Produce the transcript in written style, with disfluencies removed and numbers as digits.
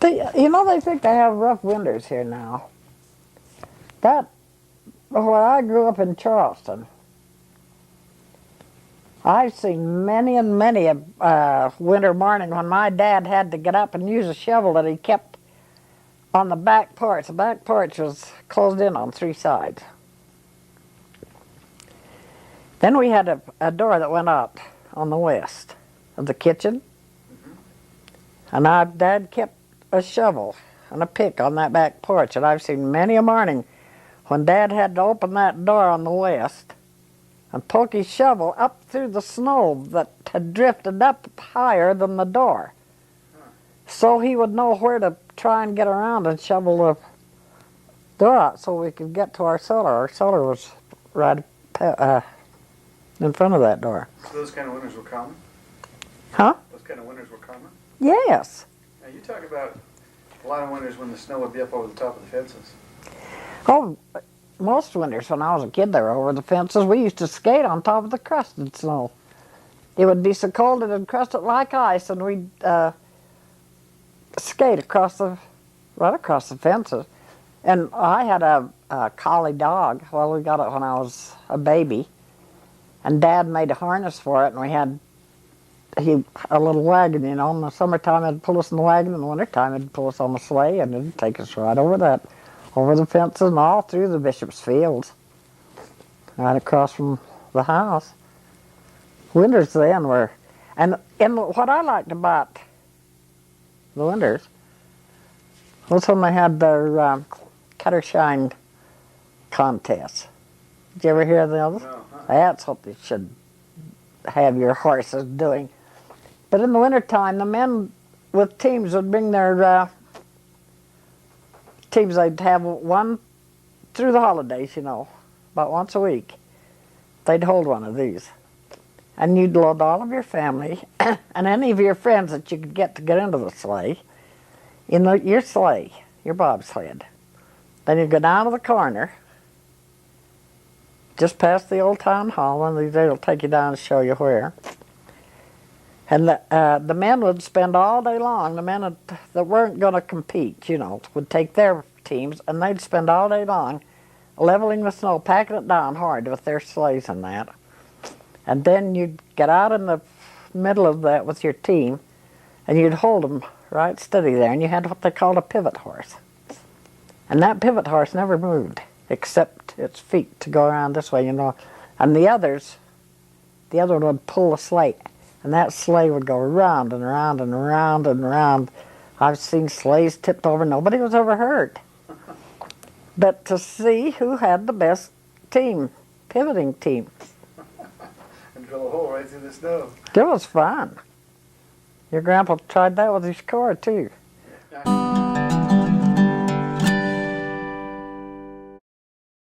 They think they have rough winters here now. Where I grew up in Charleston, I've seen many and many a winter morning when my dad had to get up and use a shovel that he kept on the back porch. The back porch was closed in on 3 sides. Then we had a door that went out on the west of the kitchen. And our dad kept a shovel and a pick on that back porch. And I've seen many a morning when Dad had to open that door on the west and poke his shovel up through the snow that had drifted up higher than the door. So he would know where to try and get around and shovel the door out so we could get to our cellar. Our cellar was right in front of that door. So those kind of winters were common? Huh? Those kind of winters were common? Yes. Now you talk about a lot of winters when the snow would be up over the top of the fences. Oh, most winters when I was a kid they were over the fences. We used to skate on top of the crusted snow. It would be so cold it would crust it like ice, and we'd skate right across the fences. And I had a collie dog. Well, we got it when I was a baby. And Dad made a harness for it, and we had a little wagon, In the summertime, it'd pull us in the wagon. In the wintertime, it'd pull us on the sleigh, and it'd take us right over the fences and all through the Bishop's Fields, right across from the house. Winters then were, and what I liked about the winters was when they had their cutter shine contests. Did you ever hear those? No. That's what they should have your horses doing. But in the wintertime, the men with teams would bring their teams. They'd have one through the holidays, about once a week. They'd hold one of these. And you'd load all of your family and any of your friends that you could get to get into the sleigh, in your sleigh, your bobsled. Then you'd go down to the corner, just past the old town hall, and they'll take you down and show you where. And the men would spend all day long, the men that weren't going to compete, would take their teams, and they'd spend all day long leveling the snow, packing it down hard with their sleighs and that. And then you'd get out in the middle of that with your team, and you'd hold them right steady there, and you had what they called a pivot horse. And that pivot horse never moved, except its feet to go around this way, And the other one would pull a sleigh, and that sleigh would go around and around and around and around. I've seen sleighs tipped over. Nobody was ever hurt. But to see who had the best team, pivoting team. And drill a hole right through the snow. It was fun. Your grandpa tried that with his car, too.